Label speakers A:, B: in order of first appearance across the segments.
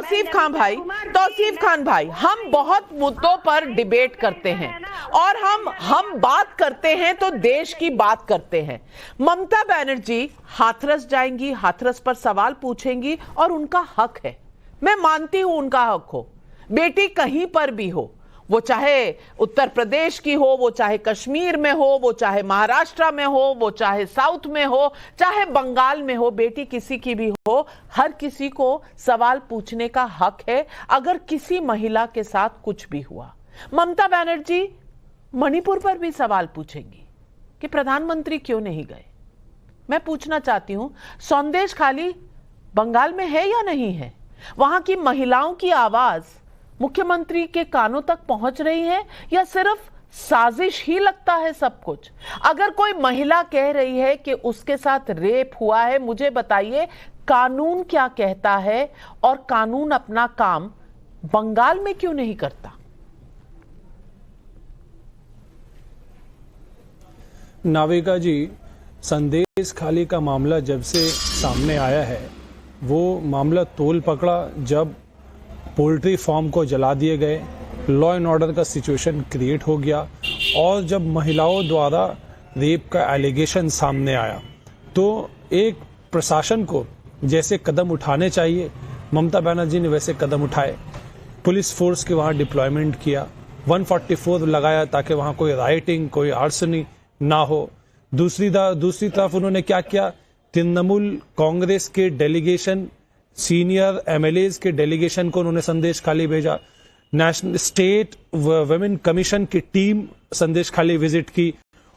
A: तौसीफ खान भाई, हम बहुत मुद्दों पर डिबेट करते हैं और हम बात करते हैं तो देश की बात करते हैं। ममता बनर्जी हाथरस जाएंगी, हाथरस पर सवाल पूछेंगी और उनका हक है, मैं मानती हूं उनका हक हो। बेटी कहीं पर भी हो, वो चाहे उत्तर प्रदेश की हो, वो चाहे कश्मीर में हो, वो चाहे महाराष्ट्र में हो, वो चाहे साउथ में हो, चाहे बंगाल में हो, बेटी किसी की भी हो, हर किसी को सवाल पूछने का हक है अगर किसी महिला के साथ कुछ भी हुआ। ममता बनर्जी मणिपुर पर भी सवाल पूछेंगी कि प्रधानमंत्री क्यों नहीं गए। मैं पूछना चाहती हूं, संदेश खाली बंगाल में है या नहीं है? वहां की महिलाओं की आवाज मुख्यमंत्री के कानों तक पहुंच रही है या सिर्फ साजिश ही लगता है सब कुछ? अगर कोई महिला कह रही है कि उसके साथ रेप हुआ है, मुझे बताइए कानून क्या कहता है और कानून अपना काम बंगाल में क्यों नहीं करता?
B: नाविका जी, संदेश खाली का मामला जब से सामने आया है, वो मामला तोल पकड़ा जब पोल्ट्री फार्म को जला दिए गए, लॉ एंड ऑर्डर का सिचुएशन क्रिएट हो गया और जब महिलाओं द्वारा रेप का एलिगेशन सामने आया तो एक प्रशासन को जैसे कदम उठाने चाहिए, ममता बनर्जी ने वैसे कदम उठाए। पुलिस फोर्स के वहाँ डिप्लॉयमेंट किया, 144 लगाया ताकि वहाँ कोई राइटिंग, कोई आर्सनी ना हो। दूसरी तरफ उन्होंने क्या किया, तृणमूल कांग्रेस के डेलीगेशन, सीनियर एमएलएज के डेलीगेशन को उन्होंने संदेश खाली भेजा। नेशनल स्टेट वुमेन कमीशन की टीम संदेश खाली विजिट की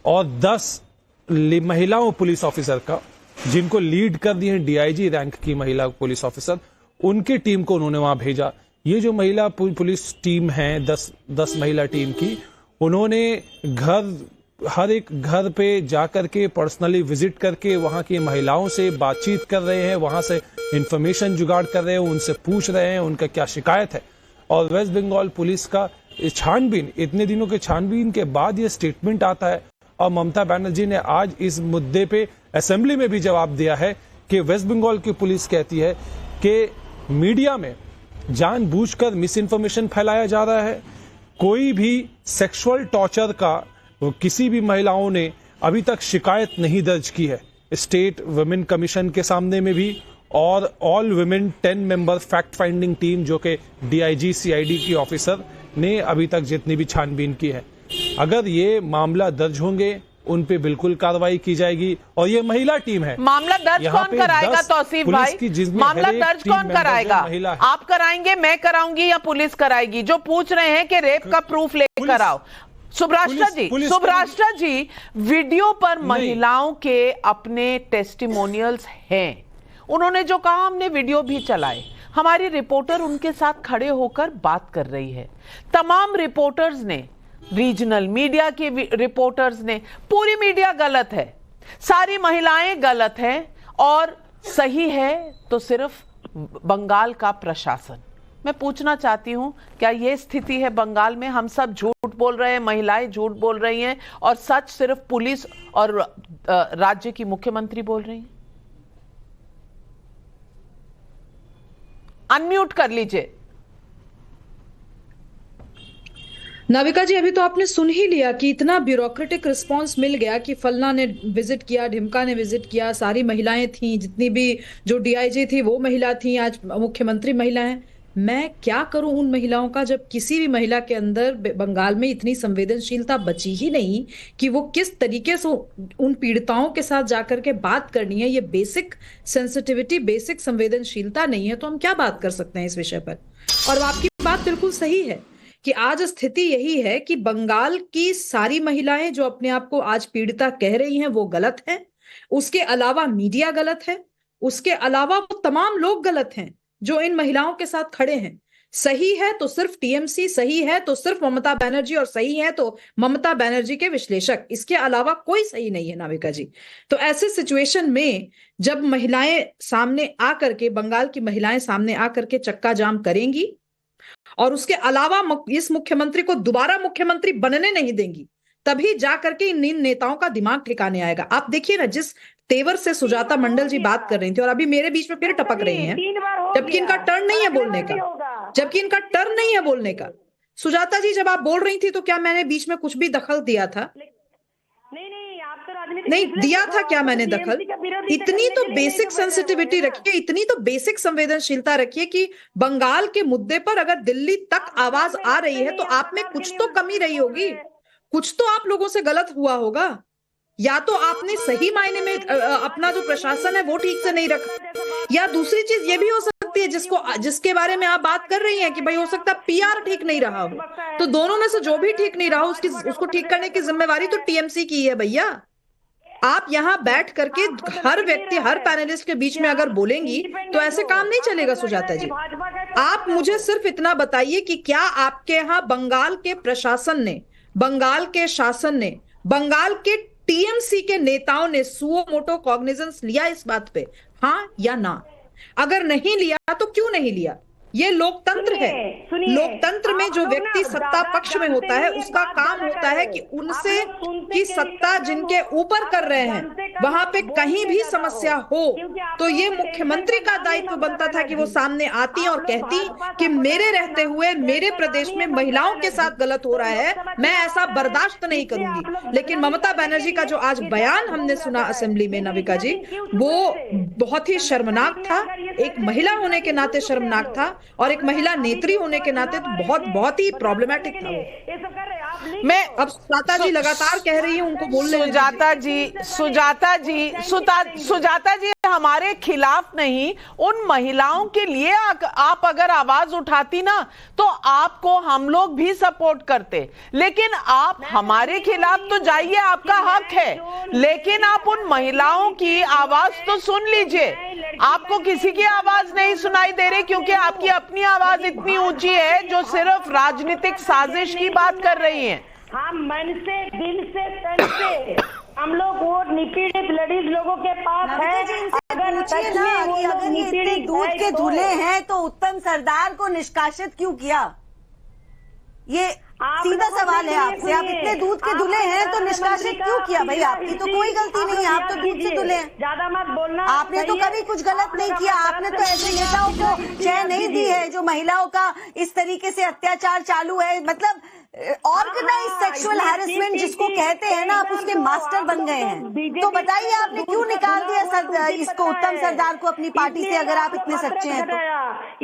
B: और 10 महिलाओं पुलिस ऑफिसर का, जिनको लीड कर दिए हैं डीआईजी रैंक की महिला पुलिस ऑफिसर, उनकी टीम को उन्होंने वहां भेजा। ये जो महिला पुलिस टीम है 10 महिला टीम की, उन्होंने हर एक घर पे जाकर के पर्सनली विजिट करके वहां की महिलाओं से बातचीत कर रहे हैं, वहां से इंफॉर्मेशन जुगाड़ कर रहे हैं, उनसे पूछ रहे हैं उनका क्या शिकायत है। और वेस्ट बंगाल पुलिस का छानबीन, इतने दिनों के छानबीन के बाद ये स्टेटमेंट आता है और ममता बनर्जी ने आज इस मुद्दे पे असेंबली में भी जवाब दिया है कि वेस्ट बंगाल की पुलिस कहती है कि मीडिया में जानबूझकर मिस इन्फॉर्मेशन फैलाया जा रहा है। कोई भी सेक्सुअल टॉर्चर का किसी भी महिलाओं ने अभी तक शिकायत नहीं दर्ज की है। स्टेट वुमेन कमीशन के सामने में भी और all women 10 member fact finding team जो कि डीआईजी सीआईडी की ऑफिसर ने अभी तक जितनी भी छानबीन की है, अगर ये मामला दर्ज होंगे उन पे बिल्कुल कार्रवाई की जाएगी। और ये महिला टीम है,
A: मामला दर्ज कौन कराएगा तौसीफ भाई? मामला दर्ज कौन कराएगा? आप कराएंगे, मैं कराऊंगी या पुलिस कराएगी? जो पूछ रहे हैं कि रेप का प्रूफ लेकर आओ। सुब्राष्ट्र जी, वीडियो पर महिलाओं के अपने टेस्टिमोनियल्स हैं। उन्होंने जो कहा हमने वीडियो भी चलाए, हमारी रिपोर्टर उनके साथ खड़े होकर बात कर रही है। तमाम रिपोर्टर्स ने, रीजनल मीडिया के रिपोर्टर्स ने, पूरी मीडिया गलत है, सारी महिलाएं गलत हैं और सही है तो सिर्फ बंगाल का प्रशासन। मैं पूछना चाहती हूं, क्या यह स्थिति है बंगाल में? हम सब झूठ बोल रहे हैं, महिलाएं झूठ बोल रही हैं और सच सिर्फ पुलिस और राज्य की मुख्यमंत्री बोल रही हैं? अनम्यूट कर लीजिए।
C: नाविका जी, अभी तो आपने सुन ही लिया कि इतना ब्यूरोक्रेटिक रिस्पांस मिल गया कि फलना ने विजिट किया, ढिमका ने विजिट किया, सारी महिलाएं थीं, जितनी भी जो डीआईजी थी वो महिला थी, आज मुख्यमंत्री महिला हैं। मैं क्या करूं उन महिलाओं का, जब किसी भी महिला के अंदर बंगाल में इतनी संवेदनशीलता बची ही नहीं कि वो किस तरीके से उन पीड़िताओं के साथ जाकर के बात करनी है। ये बेसिक सेंसिटिविटी, बेसिक संवेदनशीलता नहीं है तो हम क्या बात कर सकते हैं इस विषय पर? और आपकी बात बिल्कुल सही है कि आज स्थिति यही है कि बंगाल की सारी महिलाएं जो अपने आप को आज पीड़िता कह रही हैं वो गलत है, उसके अलावा मीडिया गलत है, उसके अलावा वो तमाम लोग गलत हैं जो इन महिलाओं के साथ खड़े हैं। सही है तो सिर्फ टीएमसी, सही है तो सिर्फ ममता बनर्जी और सही है तो ममता बनर्जी के विश्लेषक, इसके अलावा कोई सही नहीं है नाविका जी। तो ऐसे सिचुएशन में जब महिलाएं सामने आकर के, बंगाल की महिलाएं सामने आकर के चक्का जाम करेंगी और उसके अलावा इस मुख्यमंत्री को दोबारा मुख्यमंत्री बनने नहीं देंगी, तभी जाकर के इन नेताओं का दिमाग ठिकाने आएगा। आप देखिए ना, जिस तेवर से सुजाता मंडल जी बात कर रही थी और अभी मेरे बीच में फिर टपक रही हैं, जबकि इनका टर्न नहीं है बोलने का, जबकि इनका टर्न नहीं है बोलने का। सुजाता जी, जब आप बोल रही थी तो क्या मैंने बीच में कुछ भी दखल दिया था? नहीं दिया था क्या मैंने दखल? इतनी तो बेसिक सेंसिटिविटी रखिए, इतनी तो बेसिक संवेदनशीलता रखिए कि बंगाल के मुद्दे पर अगर दिल्ली तक आवाज आ रही है तो आप में कुछ तो कमी रही होगी, कुछ तो आप लोगों से गलत हुआ होगा। या तो आपने सही मायने में अपना जो प्रशासन है वो ठीक से नहीं रखा, या दूसरी चीज ये भी हो सकती है जिसके बारे में आप बात कर रही हैं कि भाई हो सकता है पीआर ठीक नहीं रहा हो। तो दोनों में से जो भी ठीक नहीं रहा हो उसको ठीक करने की जिम्मेवारी तो टीएमसी की है भैया। आप यहाँ बैठ करके हर व्यक्ति, हर पैनलिस्ट के बीच में अगर बोलेंगी तो ऐसे काम नहीं चलेगा सुजाता जी। आप मुझे सिर्फ इतना बताइए कि क्या आपके यहाँ बंगाल के प्रशासन ने, बंगाल के शासन ने, बंगाल के टीएमसी के नेताओं ने सुओ मोटो कॉग्निजेंस लिया इस बात पे, हाँ या ना? अगर नहीं लिया तो क्यों नहीं लिया? ये लोकतंत्र है। लोकतंत्र में जो व्यक्ति सत्ता पक्ष में होता है उसका काम होता है कि उनसे की सत्ता जिनके ऊपर कर रहे हैं वहां पे कहीं भी समस्या हो तो ये मुख्यमंत्री का दायित्व बनता था कि वो सामने आती और कहती कि मेरे रहते हुए मेरे प्रदेश में महिलाओं के साथ गलत हो रहा है, मैं ऐसा बर्दाश्त नहीं करूंगी। लेकिन ममता बनर्जी का जो आज बयान हमने सुना असेंबली में नाविका जी, वो बहुत ही शर्मनाक था। एक महिला होने के नाते शर्मनाक था और एक महिला नेत्री होने के नाते तो बहुत ही प्रॉब्लमैटिक था वो।
A: मैं
C: अब सुजाता जी लगातार कह रही है उनको बोलने।
A: सुजाता जी हमारे खिलाफ नहीं, उन महिलाओं के लिए आप अगर आवाज उठाती ना तो आपको हम लोग भी सपोर्ट करते, लेकिन आप हमारे खिलाफ तो जाइए, आपका हक है, लेकिन आप उन महिलाओं की आवाज तो सुन लीजिए। आपको किसी की आवाज नहीं सुनाई दे रही क्योंकि आपकी अपनी आवाज इतनी ऊंची है जो सिर्फ राजनीतिक साजिश की बात कर रही है।
D: हम मन से, दिल से, तन से हम लोग वो निपीड़ित लेडीज लोगों के पास है।
E: अगर ये इतने दूध के धुले हैं तो उत्तम सरदार को निष्कासित क्यों किया? ये सीधा सवाल है आपसे। आप इतने दूध के धुले हैं तो निष्कासित क्यों किया? भाई आपकी तो कोई गलती नहीं है, आप तो दूध से धुले हैं।
D: ज्यादा मत बोलना।
E: आपने तो कभी कुछ गलत नहीं किया। आपने तो ऐसे नेताओं को चैन नहीं दी है जो महिलाओं का इस तरीके से अत्याचार चालू है, मतलब ऑर्गेनाइज सेक्सुअल हैरेसमेंट जिसको कहते हैं ना, आप उसके मास्टर बन गए हैं। तो बताइए आपने क्यों निकाल दिया इसको, उत्तम सरदार को अपनी पार्टी से? अगर आप इतने सच्चे हैं तो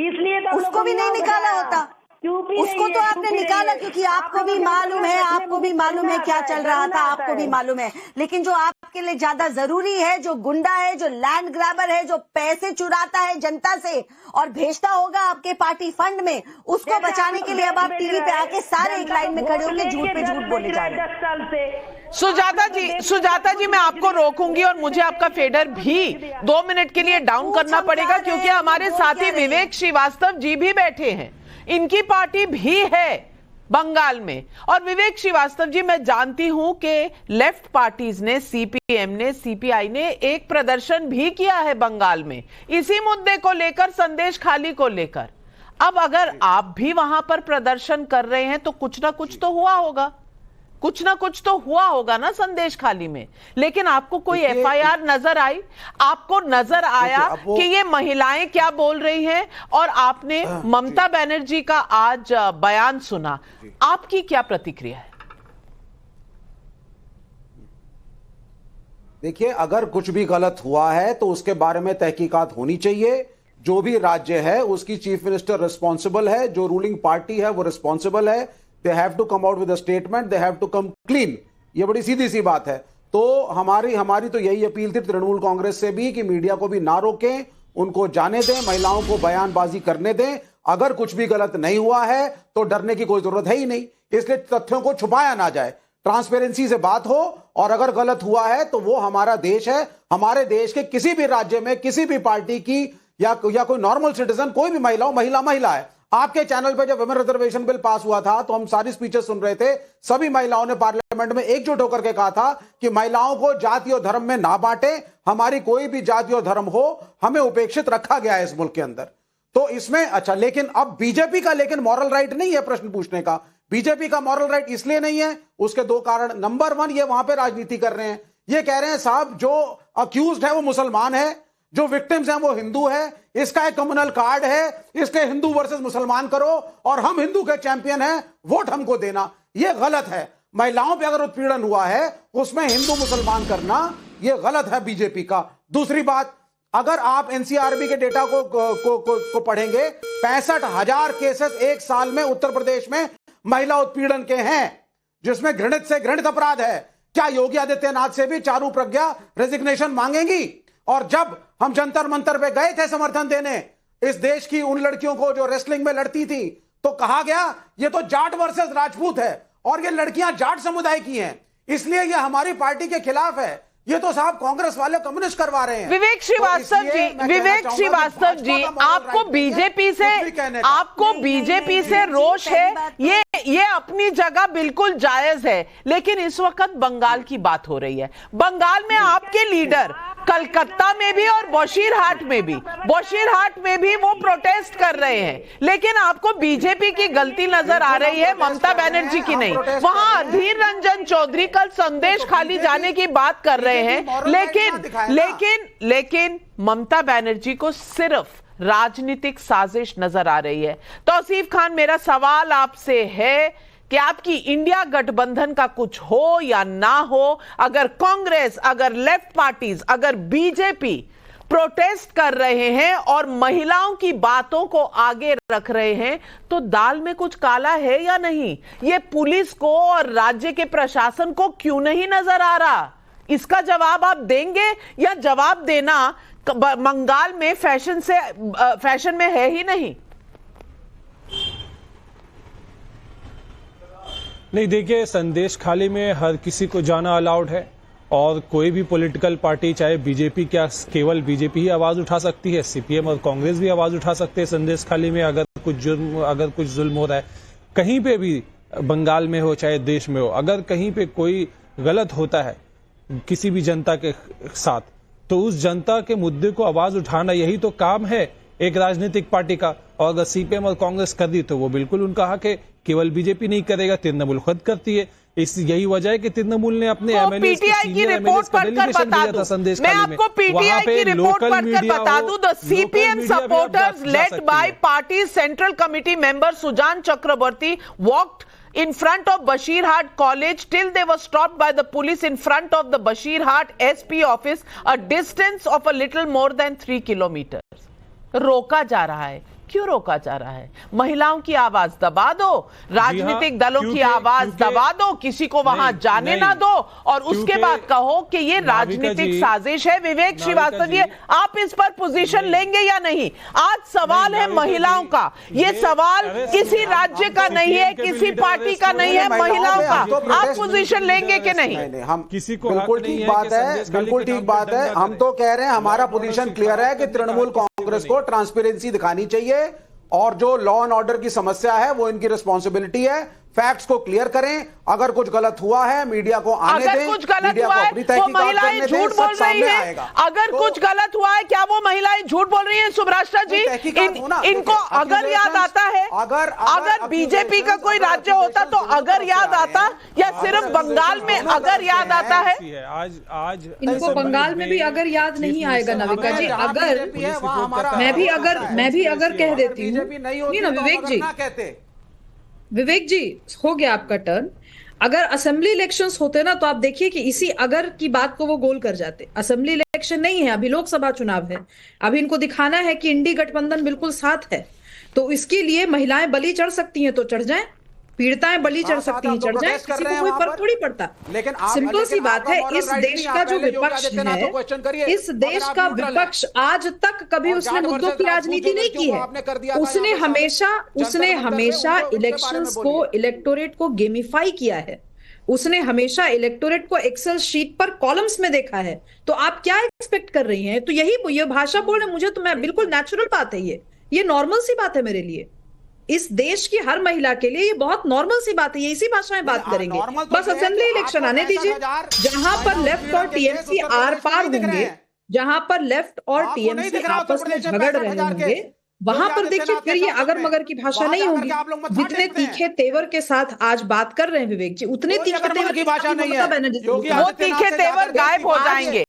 D: इसलिए
E: उसको भी नहीं निकाला होता। उसको तो आपने निकाला क्योंकि आपको भी मालूम है, आपको भी मालूम है क्या चल रहा था, आपको भी मालूम है। लेकिन जो आपके लिए ज्यादा जरूरी है, जो गुंडा है, जो लैंड ग्रैबर है, जो पैसे चुराता है जनता से और भेजता होगा आपके पार्टी फंड में, उसको बचाने के लिए अब आप टीवी पे आके सारे एक लाइन में खड़े होकर झूठ पे झूठ बोले जा रहे हैं।
A: सुजाता जी मैं आपको रोकूंगी और मुझे आपका फेडर भी 2 मिनट के लिए डाउन करना पड़ेगा क्योंकि हमारे साथी विवेक श्रीवास्तव जी भी बैठे हैं, इनकी पार्टी भी है बंगाल में। और विवेक श्रीवास्तव जी, मैं जानती हूं कि लेफ्ट पार्टीज ने, सीपीएम ने, सीपीआई ने एक प्रदर्शन भी किया है बंगाल में इसी मुद्दे को लेकर, संदेश खाली को लेकर। अब अगर आप भी वहां पर प्रदर्शन कर रहे हैं तो कुछ ना कुछ तो हुआ होगा, कुछ ना कुछ तो हुआ होगा ना संदेश खाली में। लेकिन आपको कोई एफआईआर नजर आई? आपको नजर आया कि ये महिलाएं क्या बोल रही हैं? और आपने ममता बनर्जी का आज बयान सुना, आपकी क्या प्रतिक्रिया है?
F: देखिए, अगर कुछ भी गलत हुआ है तो उसके बारे में तहकीकात होनी चाहिए। जो भी राज्य है उसकी चीफ मिनिस्टर रिस्पॉन्सिबल है, जो रूलिंग पार्टी है वो रिस्पॉन्सिबल है। They have to come out with a statement, they have to come clean। ये बड़ी सीधी सी बात है। तो हमारी तो यही अपील थी तृणमूल कांग्रेस से भी कि मीडिया को भी ना रोकें, उनको जाने दें, महिलाओं को बयानबाजी करने दें। अगर कुछ भी गलत नहीं हुआ है तो डरने की कोई जरूरत है ही नहीं, इसलिए तथ्यों को छुपाया ना जाए, ट्रांसपेरेंसी से बात हो। और अगर गलत हुआ है तो वो हमारा देश है, हमारे देश के किसी भी राज्य में किसी भी पार्टी की या कोई नॉर्मल सिटीजन, कोई भी महिला है। आपके चैनल पे जब वुमेन रिजर्वेशन बिल पास हुआ था तो हम सारी स्पीचेस सुन रहे थे, सभी महिलाओं ने पार्लियामेंट में एकजुट होकर के कहा था कि महिलाओं को जाति और धर्म में ना बांटे, हमारी कोई भी जाति और धर्म हो, हमें उपेक्षित रखा गया है इस मुल्क के अंदर। तो इसमें अच्छा, लेकिन अब बीजेपी का मॉरल राइट नहीं है प्रश्न पूछने का। बीजेपी का मॉरल राइट इसलिए नहीं है, उसके 2 कारण। नंबर 1, ये वहां पे राजनीति कर रहे हैं, ये कह रहे हैं साहब जो अक्यूज्ड है वो मुसलमान है, जो विक्टिम्स हैं वो हिंदू है, इसका एक कम्युनल कार्ड है, इसके हिंदू वर्सेस मुसलमान करो और हम हिंदू के चैंपियन हैं, वोट हमको देना। ये गलत है। महिलाओं पे अगर उत्पीड़न हुआ है उसमें हिंदू मुसलमान करना ये गलत है बीजेपी का। दूसरी बात, अगर आप एनसीआरबी के डेटा को पढ़ेंगे, 65,000 केसेस एक साल में उत्तर प्रदेश में महिला उत्पीड़न के हैं, जिसमें घृणित से घृणित अपराध है। क्या योगी आदित्यनाथ से भी चारू प्रज्ञा रेजिग्नेशन मांगेंगी? और जब हम जंतर मंतर पे गए थे समर्थन देने इस देश की उन लड़कियों को जो रेसलिंग में लड़ती थी, तो कहा गया ये तो जाट वर्सेस राजपूत है और ये लड़कियां जाट समुदाय की हैं, इसलिए ये हमारी पार्टी के खिलाफ है। ये तो साहब कांग्रेस वाले कम्युनिस्ट करवा रहे हैं।
A: विवेक श्रीवास्तव जी, आपको बीजेपी से रोष है, ये अपनी जगह बिल्कुल जायज है, लेकिन इस वक्त बंगाल की बात हो रही है। बंगाल में आपके लीडर कलकत्ता में भी और बशीरहाट में भी वो प्रोटेस्ट कर रहे हैं, लेकिन आपको बीजेपी की गलती नजर आ रही है, ममता बनर्जी की नहीं। वहां अधीर रंजन चौधरी कल संदेश खाली जाने की बात कर रहे हैं, लेकिन ममता बनर्जी को सिर्फ राजनीतिक साजिश नजर आ रही है। तौसीफ खान, मेरा सवाल आपसे है कि आपकी इंडिया गठबंधन का कुछ हो या ना हो, अगर कांग्रेस, अगर लेफ्ट पार्टीज, अगर बीजेपी प्रोटेस्ट कर रहे हैं और महिलाओं की बातों को आगे रख रहे हैं, तो दाल में कुछ काला है या नहीं? ये पुलिस को और राज्य के प्रशासन को क्यों नहीं नजर आ रहा? इसका जवाब आप देंगे या जवाब देना बंगाल में फैशन में है ही नहीं?
B: नहीं, देखिए, संदेश खाली में हर किसी को जाना अलाउड है और कोई भी पॉलिटिकल पार्टी, चाहे बीजेपी, क्या केवल बीजेपी ही आवाज उठा सकती है, सीपीएम और कांग्रेस भी आवाज उठा सकते हैं संदेश खाली में अगर कुछ जुल्म हो रहा है कहीं पे भी, बंगाल में हो चाहे देश में हो। अगर कहीं पे कोई गलत होता है किसी भी जनता के साथ, तो उस जनता के मुद्दे को आवाज उठाना यही तो काम है एक राजनीतिक पार्टी का। और अगर सीपीएम और कांग्रेस कर दी तो वो बिल्कुल उनका हक है, केवल बीजेपी नहीं करेगा, तृणमूल खुद करती है। यही वजह है कि तृणमूल ने अपने
A: पीटीआई की रिपोर्ट पढ़कर बता दूं, मैं आपको पीटीआई की रिपोर्ट पढ़कर बता दूं, the CPM supporters led by party central committee member Sujan Chakraborty walked in front of Bashirhat College till they were stopped by the police in front of the Bashirhat SP office, a distance of a little more than 3 kilometers. रोका जा रहा है। क्यों रोका जा रहा है? महिलाओं की आवाज दबा दो, राजनीतिक दलों की आवाज दबा दो, किसी को वहां जाने ना दो और उसके बाद कहो कि ये राजनीतिक साजिश है। विवेक श्रीवास्तव जी, आप इस पर पोजीशन लेंगे या नहीं? आज सवाल है महिलाओं का, ये सवाल किसी राज्य का नहीं है, किसी पार्टी का नहीं है, महिलाओं का। आप पोजीशन लेंगे कि नहीं?
F: हम किसी को बिल्कुल ठीक बात है, बिल्कुल ठीक बात है। हम तो कह रहे हैं हमारा पोजीशन क्लियर है कि तृणमूल कांग्रेस को ट्रांसपेरेंसी दिखानी चाहिए और जो लॉ एंड ऑर्डर की समस्या है वो इनकी रिस्पॉन्सिबिलिटी है। फैक्ट्स को क्लियर करें, अगर कुछ गलत हुआ है मीडिया को आने दें,
A: कुछ गलत हुआ है वो महिलाएं झूठ बोल रही हैं, अगर कुछ गलत हुआ है क्या वो महिलाएं झूठ बोल रही हैं? सुभ्राष्टा जी, इनको अगर याद आता है, अगर बीजेपी का कोई राज्य होता तो अगर याद आता, या सिर्फ बंगाल में अगर याद आता है?
B: आज
C: इनको बंगाल में भी अगर याद नहीं आएगा नाविका जी, अगर मैं भी अगर कह देती हूँ, नहीं ना विवेक जी, हो गया आपका टर्न। अगर असेंबली इलेक्शंस होते ना तो आप देखिए कि इसी अगर की बात को वो गोल कर जाते। असेंबली इलेक्शन नहीं है, अभी लोकसभा चुनाव है, अभी इनको दिखाना है कि इंडी गठबंधन बिल्कुल साथ है, तो इसके लिए महिलाएं बलि चढ़ सकती हैं तो चढ़ जाएं, पीड़िताएं बलि चढ़ सकती हैं चढ़ जाएं, किसी को कोई फर्क थोड़ी पड़ता। लेकिन सिंपल सी बात है, इस देश का जो विपक्ष है, इस देश का विपक्ष आज तक कभी उसने मुद्दों की राजनीति नहीं की है। उसने हमेशा इलेक्शंस को, इलेक्टोरेट को गेमिफाई किया है। उसने हमेशा इलेक्टोरेट को एक्सेल शीट पर कॉलम्स में देखा है। तो आप क्या एक्सपेक्ट कर रही हैं? तो ये भाषा बोल रहे मुझे, तो मैं बिल्कुल नेचुरल बात है, ये नॉर्मल सी बात है मेरे लिए। इस देश की हर महिला के लिए ये बहुत नॉर्मल सी बात है, ये इसी भाषा में बात करेंगे। बस असेंबली इलेक्शन आने दीजिए, जहां पर लेफ्ट और टीएमसी आर पार होंगे, जहां पर लेफ्ट और टीएमसी आपस में झगड़ रहे होंगे, वहां
F: योगी
C: पर देखिए
F: आदित्यनाथ
C: फिर
F: के
C: ये
F: शासन
C: अगर
F: में
C: मगर की भाषा
F: वहां
C: नहीं
F: जाकर
C: होगी।
F: के आप लोग मत
C: जितने
F: देखते हैं।
C: तीखे तेवर के साथ आज बात कर रहे हैं विवेक जी, उतने
F: कोई
C: तीखे
F: अगर
C: तेवर
F: मगर की
C: के साथ
F: भाषा नहीं
C: ममता
F: है।
C: बनर्जी
F: योगी
A: वो
F: आदित्यनाथ
A: तीखे
F: से
A: तेवर
F: जाकर देश
A: गायब
F: की
A: हो
F: बात है।
A: जाएंगे।